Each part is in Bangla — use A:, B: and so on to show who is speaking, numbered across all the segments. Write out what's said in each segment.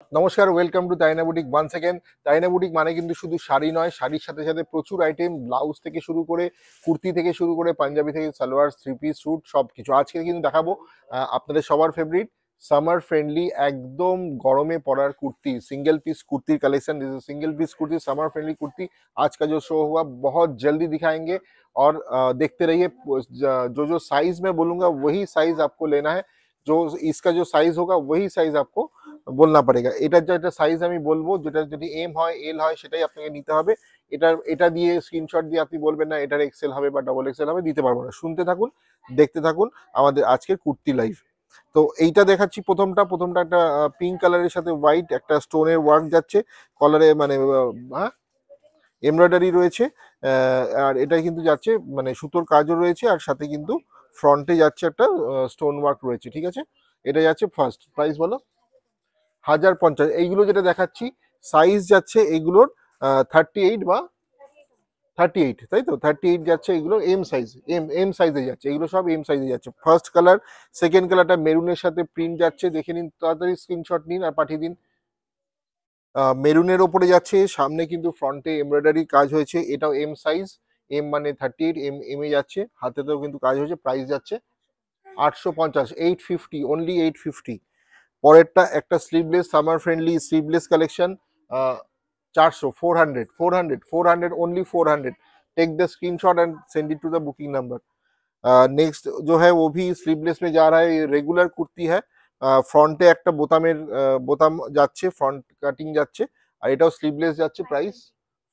A: নমস্কার, ওয়েলকাম টু তাইনা বুটিক ওয়ান্স সেকেন্ড। তাইনা বুটিক মানে কিন্তু শুধু শাড়ি নয়, শাড়ির সাথে সাথে প্রচুর আইটেম, ব্লাউজ থেকে শুরু করে কুর্তি থেকে শুরু করে পাঞ্জাবি থেকে সালোয়ার, থ্রি পিস, স্যুট সব কিছু আজকে কিন্তু দেখাবো। আপনাদের সবার ফেভারিট সামার ফ্রেন্ডলি একদম গরমে পরার kurti, single piece kurti collection. Single piece kurti, summer friendly kurti आज का जो शो हुआ बहुत जल्दी दिखाएंगे। और देखते रहिए। जो जो साइज मैं बोलूंगा वही साइज आपको लेना है। जो इसका जो साइज होगा वही साइज आपको বলনা পারেগা। এটার যেটা সাইজ আমি বলবো, যেটা যদি এম হয় এল হয় সেটাই আপনাকে নিতে হবে। এটা দিয়ে স্ক্রিনশট দিয়ে আপনি বলবেন না এটার এক্সেল হবে বা ডবল এক্সেল হবে, দিতে পারবো না। শুনতে থাকুন, দেখতে থাকুন আমাদের আজকের কুর্তি লাইভ। তো এইটা দেখাচ্ছি প্রথমটা একটা পিঙ্ক কালারের সাথে হোয়াইট একটা স্টোনের ওয়ার্ক যাচ্ছে কলারে, মানে হ্যাঁ এমব্রয়ডারি রয়েছে। আর এটা কিন্তু যাচ্ছে মানে সুতোর কাজও রয়েছে, আর সাথে কিন্তু ফ্রন্টে যাচ্ছে একটা স্টোন ওয়ার্ক রয়েছে। ঠিক আছে, এটা যাচ্ছে ফার্স্ট। প্রাইস বলো? 1050। এইগুলো যেটা দেখাচ্ছি সাইজ যাচ্ছে এগুলোর 38 বা 38, তাই তো? 38 যাচ্ছে এগুলো, এম সাইজ, এম সাইজে যাচ্ছে এগুলো, সব এম সাইজে যাচ্ছে। ফার্স্ট কালার, সেকেন্ড কালারটা মেরুনের সাথে প্রিন্ট যাচ্ছে, দেখে নিন, তাড়াতাড়ি স্ক্রিনশট নিন আর পাঠিয়ে দিন। মেরুনের ওপরে যাচ্ছে, সামনে কিন্তু ফ্রন্টে এমব্রয়ডারি কাজ হয়েছে, এটাও এম সাইজ। এম মানে 38, এম এ যাচ্ছে, হাতেতেও কিন্তু কাজ হয়েছে। প্রাইস যাচ্ছে 850, 850, অনলি 850। পরেরটা একটা sleeveless summer friendly sleeveless collection. 400, 400, 400, 400, only 400। Take the screenshot and send it to the booking number. Next जो है वो भी स्लीवलेस में जा रहा है, ये रेगुलर कुर्ती है। ফ্রন্টে একটা বোতামের বোতাম যাচ্ছে, ফ্রন্ট কাটিং যাচ্ছে, আর এটাও স্লিভলেস যাচ্ছে। Price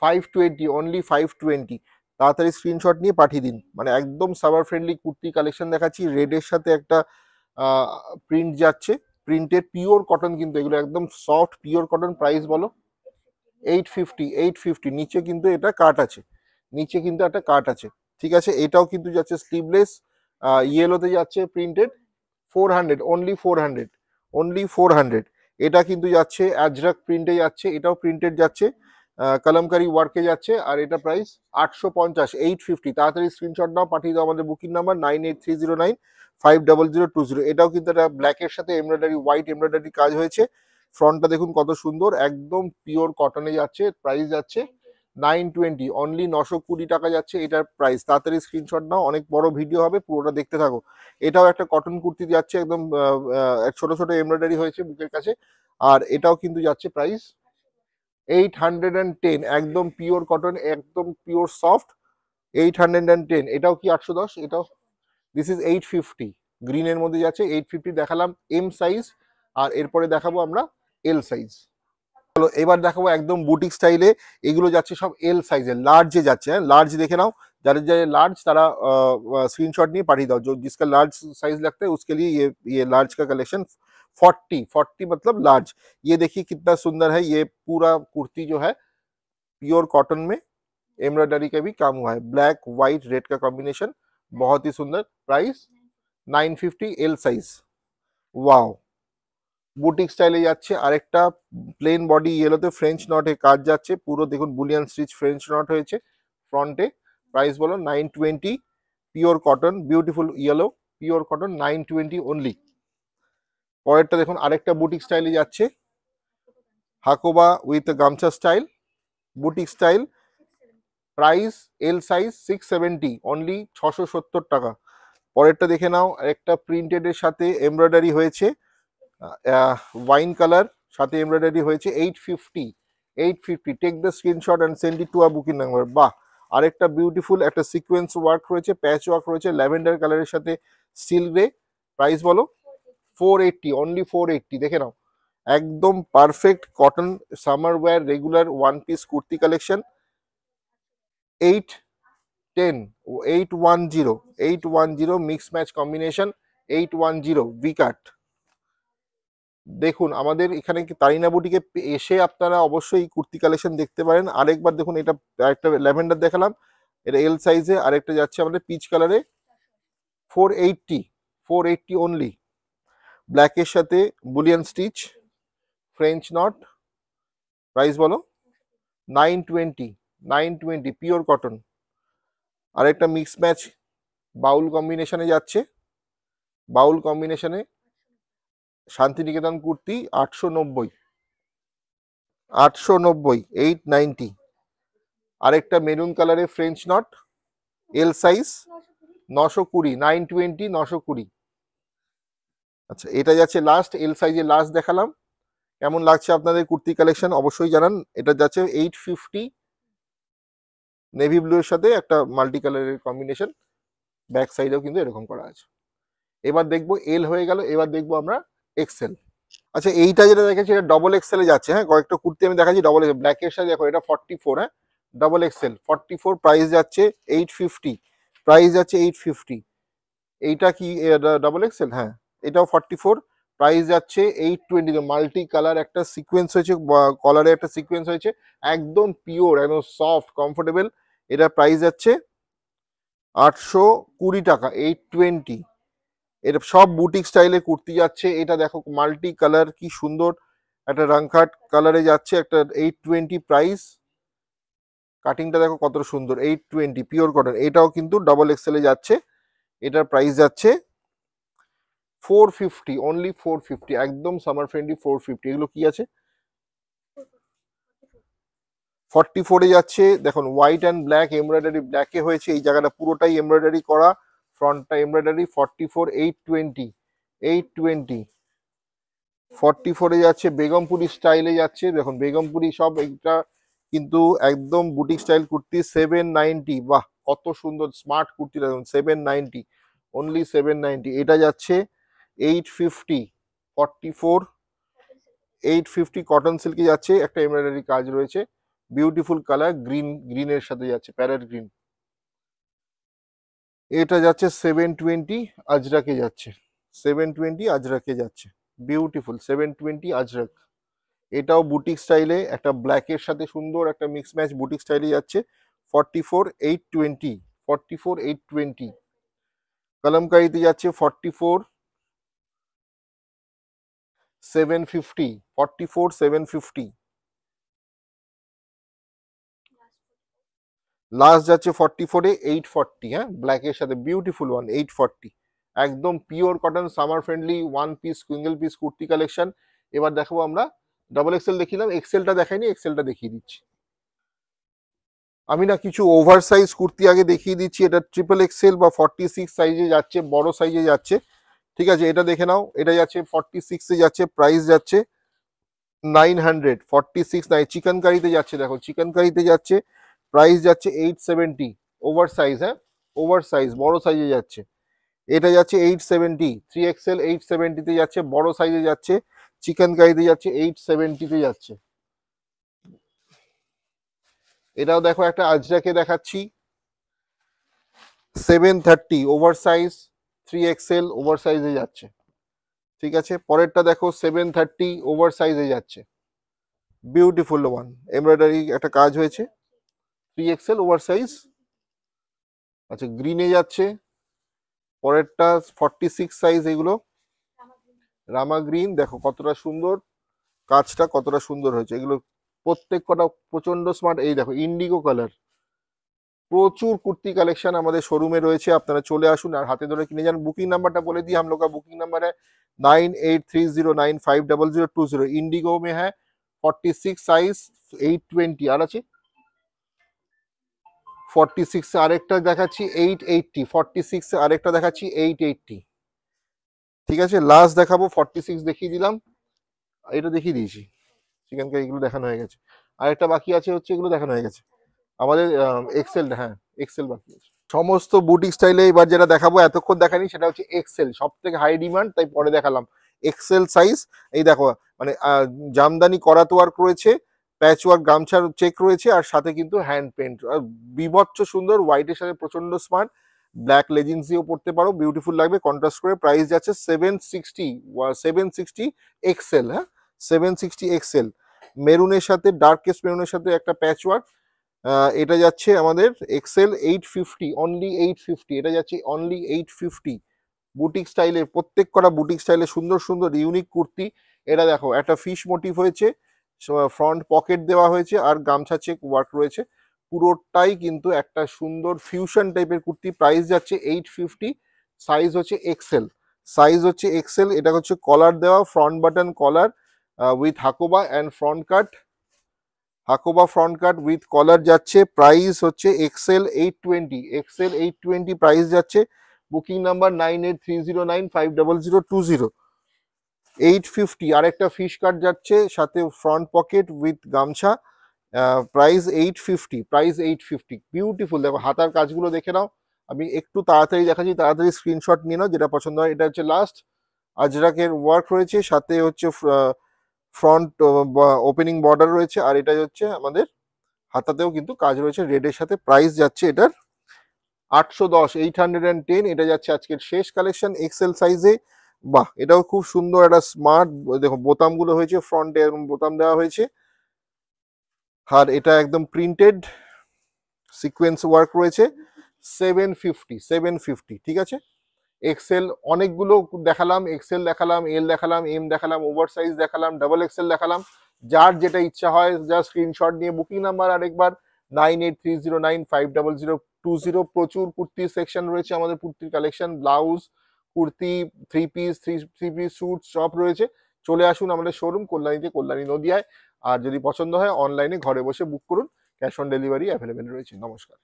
A: 520, only 520। তাড়াতাড়ি স্ক্রিনশট নিয়ে পাঠিয়ে দিন। মানে একদম সামার ফ্রেন্ডলি কুর্তি কালেকশন দেখাচ্ছি। রেডের সাথে একটা প্রিন্ট যাচ্ছে, প্রিন্টেড পিওর কটন, কিন্তু এগুলো একদম সফট পিওর কটন। প্রাইস বলো? 850, 850। নিচে কিন্তু এটা কাট আছে, নিচে কিন্তু একটা কাট আছে। ঠিক আছে, এটাও কিন্তু যাচ্ছে স্লিভলেস, ইয়েলোতে যাচ্ছে প্রিন্টেড। 400, only 400, only 400। এটা কিন্তু যাচ্ছে অ্যাজরাক প্রিন্টে যাচ্ছে, এটাও প্রিন্টেড যাচ্ছে, কলমকারি ওয়ার্কে যাচ্ছে। আর এটা প্রাইস 850, 850। তাড়াতাড়ি স্ক্রিনশট নাও, পাঠিয়ে দাও আমাদের বুকিং নাম্বার 9830950020। এটাও কিন্তু একটা ব্ল্যাকের সাথে এমব্রয়ডারি, হোয়াইট এমব্রয়ডারি কাজ হয়েছে। ফ্রন্টটা দেখুন কত সুন্দর, একদম পিওর কটনে যাচ্ছে। প্রাইস যাচ্ছে 920, অনলি 920 টাকা যাচ্ছে এটার প্রাইস। তাড়াতাড়ি স্ক্রিনশট নাও, অনেক বড় ভিডিও হবে, পুরোটা দেখতে থাকো। এটাও একটা কটন কুর্তি যাচ্ছে, একদম ছোট ছোট এমব্রয়ডারি হয়েছে বুকের কাছে। আর এটাও কিন্তু যাচ্ছে প্রাইস 810, একদম পিওর কটন, একদম পিওর সফট। 810। এটাও কি 810? এটাও দিস ইজ 850। গ্রিনের মধ্যে যাচ্ছে 850 দেখালাম এম সাইজ। আর এরপরে দেখাবো আমরা এল সাইজ। চলো এবার দেখাবো একদম বুটিক স্টাইলে। এগুলো যাচ্ছে সব এল সাইজে, লার্জে যাচ্ছে। হ্যাঁ, লার্জ দেখে নাও, যাদের যাদের লার্ज তারা स्क्रीनशॉट नहीं पाठी दाओ। जो जिसका लार्ज साइज लगता है उसके लिए ये लार्ज का कलेक्शन। 40 मतलब लार्ज। ये देखिए कितना सुंदर है, ये पूरा कुर्ती जो है प्योर कॉटन में एम्ब्रॉयडरी का भी काम हुआ है, ब्लैक व्हाइट रेड का कॉम्बिनेशन, बहुत ही सुंदर। Price 950, L size. Wow, boutique স্টাইলে যাচ্ছে। আরেকটা প্লেন বডি ইয়েলোতে ফ্রেঞ্চ নটে কাজ যাচ্ছে, পুরো দেখুন বুলিয়ান স্টিচ ফ্রেঞ্চ নট হয়েছে ফ্রন্টে। প্রাইস বলো? 920, pure cotton, beautiful yellow pure cotton, 920 only. পরেরটা দেখুন আরেকটা বুটিক স্টাইলে যাচ্ছে, হাকোবা উইথ গামছা style, boutique style. Price L size 670, only 670 টাকা। পরেরটা দেখে নাও, একটা প্রিন্টেড এর সাথে এমব্রয়ডারি হয়েছে, ওয়াইন কালার সাথে এমব্রয়ডারি হয়েছে। 850, 850। Take the screenshot and send it to a booking number. বাহ, আরেকটা বিউটিফুল একটা সিকোয়েন্স ওয়ার্ক রয়েছে, প্যাচ ওয়ার্ক রয়েছে ল্যাভেন্ডার কালারের সাথে স্টিল গ্রে। প্রাইস বলো? 480, অনলি 480। দেখে নাও, একদম perfect cotton summer wear regular one piece kurti collection. 810, 810, 810 mix match combination, 810 V cut. দেখুন আমাদের এখানে তারিনা বুটিকে এসে আপনারা অবশ্যই কুর্তি কালেকশন দেখতে পারেন। আরেকবার দেখুন, এটা একটা ল্যাভেন্ডার দেখালাম, এটা এল সাইজে। আরেকটা যাচ্ছে আমাদের পিচ কালারে, 480, 480 অনলি। ব্ল্যাকের সাথে Boolean stitch French not. Price বলো? 920, 920 পিওর কটন। আরেকটা মিক্স ম্যাচ বাউল কম্বিনেশনে যাচ্ছে, বাউল কম্বিনেশনে শান্তিনিকেতন কুর্তি 890, 890, 890। আরেকটা মেরুন কালারের ফ্রেঞ্চ নট, এল সাইজ, 920, 920, 920। আচ্ছা, এটা যাচ্ছে লাস্ট, এল সাইজে লাস্ট দেখালাম। কেমন লাগছে আপনাদের কুর্তি কালেকশন অবশ্যই জানান। এটা যাচ্ছে 850, নেভি ব্লু এর সাথে একটা মাল্টি কালারের কম্বিনেশন, ব্যাক সাইডেও কিন্তু এরকম করা আছে। এবার দেখবো এল হয়ে গেল, এবার দেখবো আমরা এক্সেল। আচ্ছা, এইটা যেটা দেখেছি এটা ডবল এক্সেল এ যাচ্ছে। হ্যাঁ, কয়েকটা কুর্তি আমি দেখাচ্ছি ডবল এক্সেল, ব্ল্যাক এর সাথে দেখো এটা 44, হ্যাঁ ডবল এক্সেল 44, প্রাইস যাচ্ছে 850, প্রাইস যাচ্ছে 850। এইটা কি ডবল এক্সেল? হ্যাঁ, এটাও 44, প্রাইস যাচ্ছে 820। মাল্টি কালার একটা সিকোয়েন্স হয়েছে, কলারে একটা সিকোয়েন্স হয়েছে, একদম পিওর, একদম সফট কমফোর্টেবল। এটা প্রাইস যাচ্ছে 820 টাকা, 820। এটা সব বুটিক স্টাইলে কুর্তি যাচ্ছে। এটা দেখো মাল্টি কালার কি সুন্দর, একটা রাংখাট কালারে যাচ্ছে, একটা 820 প্রাইস। কাটিংটা দেখো কত সুন্দর, 820 পিওর কটন। এটাও কিন্তু ডবল এক্সেল এ যাচ্ছে, এটার প্রাইস যাচ্ছে 450, অনলি 450, একদম সামার ফ্রেন্ডলি 450। এগুলো কি আছে? 44 এ যাচ্ছে, দেখুন হোয়াইট অ্যান্ড ব্ল্যাক এমব্রয়ডারি, ব্ল্যাকে হয়েছে, এই জায়গাটা পুরোটাই এমব্রয়ডারি করা, ফ্রন্টটা এমব্রয়ডারি। 44, 820, 820। 44 এ যাচ্ছে, বেগমপুরি স্টাইলে যাচ্ছে, দেখুন বেগমপুরি সব, এটা কিন্তু একদম বুটিক স্টাইল কুর্তি। 790, বাহ কত সুন্দর স্মার্ট কুর্তি, দেখুন 790, অনলি 790। এটা যাচ্ছে 850, 44, 850 কটন সিল্কে যাচ্ছে, একটা এমব্রয়ডারি কাজ রয়েছে, বিউটিফুল কালার, গ্রিন, গ্রিনের সাথে যাচ্ছে, প্যারেট গ্রিন। এটা যাচ্ছে 720, আজরাকে যাচ্ছে, 720 আজরাকে যাচ্ছে, বিউটিফুল 720 আজরাক। এটাও বুটিক স্টাইলে, একটা ব্ল্যাকের সাথে সুন্দর একটা মিক্স ম্যাচ বুটিক স্টাইলে যাচ্ছে। 44, 820, 44, 820। কলমকারিতে যাচ্ছে 44, 750, 44, 750। লাস্ট যাচ্ছে 44 এ 840, হ্যাঁ ব্ল্যাকের সাথে বিউটিফুল ওয়ান, 840। একদম pure cotton summer friendly one piece single piece kurti collection. এবার দেখাবো আমরা ডাবল এক্সেল, দেখিলাম এক্সেলটা দেখাইনি, এক্সেলটা দেখিয়ে দিচ্ছি। আমি না কিছু ওভার সাইজ কুর্তি আগে দেখিয়ে দিচ্ছি। এটা ট্রিপল এক্সেল বা 46 সাইজে যাচ্ছে, বড় সাইজে যাচ্ছে। ঠিক আছে, এটা দেখে নাও, এটা যাচ্ছে 46 এ যাচ্ছে, প্রাইস যাচ্ছে 900, 46 নাই। চিকেন কারিতে যাচ্ছে, দেখো চিকেন কারিতে যাচ্ছে, প্রাইস যাচ্ছে 870, ওভার সাইজ, হ্যাঁ ওভার সাইজ বড় সাইজে যাচ্ছে। এটা যাচ্ছে 870, 3XL 870 তে যাচ্ছে, বড় সাইজে যাচ্ছে। চিকেন কারিতে যাচ্ছে 870 তে যাচ্ছে। এটাও দেখো একটা আজরাকে দেখাচ্ছি, 730 ওভার সাইজ, 3XL ওভার সাইজে যাচ্ছে। ঠিক আছে, পরেরটা দেখো 730 ওভার সাইজে যাচ্ছে, বিউটিফুল ওয়ান, এমব্রয়ডারি একটা কাজ হয়েছে, 3XL ওভার সাইজ। আচ্ছা, গ্রিনে যাচ্ছে, পরেরটা 46 সাইজ, এগুলো রামা গ্রিন, দেখো কতটা সুন্দর, কাজটা কতটা সুন্দর হয়েছে, এগুলো প্রত্যেক কটা প্রচন্ড স্মার্ট। এই দেখো ইন্ডিগো কালার, প্রচুর কুর্তি কালেকশন আমাদের শোরুমে রয়েছে, আপনারা চলে আসুন আর হাতে ধরে কিনে যান। বুকিং নাম্বারটা বলে দিই, हम लोग का बुकिंग नंबर है 9830950020। इंडिगो में है 46 সাইজ 820, আর আছে 46 আরেকটা দেখাচ্ছি 880, 46 আরেকটা দেখাচ্ছি 880। ঠিক আছে, লাস্ট দেখাবো 46 দেখিয়ে দিলাম, এটা দেখিয়ে দিয়েছি, চিকেন কারি এগুলো দেখানো হয়ে গেছে। আরেকটা বাকি আছে হচ্ছে, এগুলো দেখানো হয়ে গেছে আমাদের এক্সেল, হ্যাঁ এক্সেল বাকি আছে। সমস্ত বুটিক স্টাইলে এবার যেটা দেখাবো এতক্ষণ দেখানি সেটা হচ্ছে এক্সেল, সব থেকে হাই ডিমান্ড, তাই পরে দেখালাম। এক্সেল সাইজ, এই দেখো মানে জামদানি করাত ওয়ার্ক রয়েছে, প্যাচ ওয়ার্ক গামছার চেক রয়েছে, আর সাথে কিন্তু হ্যান্ড পেন্ট, বিভৎস সুন্দর, হোয়াইটের সাথে প্রচন্ড স্মার্ট, ব্ল্যাক লেগিংস দিয়েও পড়তে পারো, বিউটিফুল লাগবে কন্ট্রাস্ট করে। প্রাইস যাচ্ছে 760, 760 এক্সেল, হ্যাঁ 760 এক্সেল। মেরুনের সাথে, ডার্কেস্ট মেরুনের সাথে একটা প্যাচ ওয়ার্ক, এটা যাচ্ছে আমাদের এক্সেল 850, অনলি 850। এটা যাচ্ছে অনলি 850। বুটিক স্টাইলে, প্রত্যেক কটা বুটিক স্টাইলে সুন্দর সুন্দর ইউনিক কুর্তি। এটা দেখো একটা ফিশ মোটিভ হয়েছে, ফ্রন্ট পকেট দেওয়া হয়েছে, আর গামছা চেক ওয়ার্ক রয়েছে, পুরোটাই কিন্তু একটা সুন্দর ফিউশন টাইপের কুর্তি। প্রাইস যাচ্ছে 850, সাইজ হচ্ছে এক্সেল, সাইজ হচ্ছে এক্সেল। এটা হচ্ছে কলার দেওয়া, front button collar with Hakoba and front cut, Hakoba front cut with collar যাচ্ছে, প্রাইস হচ্ছে এক্সেল 820, এক্সেল 820 প্রাইস যাচ্ছে। Booking number 9830950020, 850। আরেকটা ফিশ কাট যাচ্ছে, সাথে ফ্রন্ট পকেট উইথ গামছা, প্রাইস 850, প্রাইস 850। বিউটিফুল, দেখো হাতার কাজগুলো দেখে নাও। আমি একটু তাড়াতাড়ি দেখাচ্ছি, তাড়াতাড়ি স্ক্রিনশট নিয়ে নাও যেটা পছন্দ হয়। এটা হচ্ছে লাস্ট আজরাকের ওয়ার্ক রয়েছে, সাথে হচ্ছে ফ্রন্ট ওপেনিং বর্ডার রয়েছে, আর এটা হচ্ছে আমাদের হাতাতেও কিন্তু কাজ রয়েছে রেডের সাথে। প্রাইস যাচ্ছে এটার 810, 810। এটা যাচ্ছে আজকের শেষ কালেকশন এক্সেল সাইজে। বাহ, এটাও খুব সুন্দর একটা স্মার্ট, দেখো বোতামগুলো হয়েছে ফ্রন্টে, এরকম বোতাম দেওয়া হয়েছে, আর এটা একদম প্রিন্টেড সিকোয়েন্স ওয়ার্ক রয়েছে। 750, 750, ঠিক আছে। এক্সেল অনেকগুলো দেখালাম, এক্সেল দেখালাম, এল দেখালাম, এম দেখালাম, ওভার সাইজ দেখালাম, ডাবল এক্সেল দেখালাম। যার যেটা ইচ্ছা হয় যা স্ক্রিনশট নিয়ে, বুকিং নাম্বার আরেকবার 9830950020। প্রচুর কুর্তির সেকশন রয়েছে, আমাদের কুর্তির collection, blouse, kurti, three piece, three piece suit সব রয়েছে। চলে আসুন আমাদের শোরুম কল্যাণীতে, কল্যাণী নদিয়ায়। আর যদি পছন্দ হয় অনলাইনে ঘরে বসে বুক করুন, ক্যাশ অন ডেলিভারি অ্যাভেলেবেল রয়েছে। নমস্কার।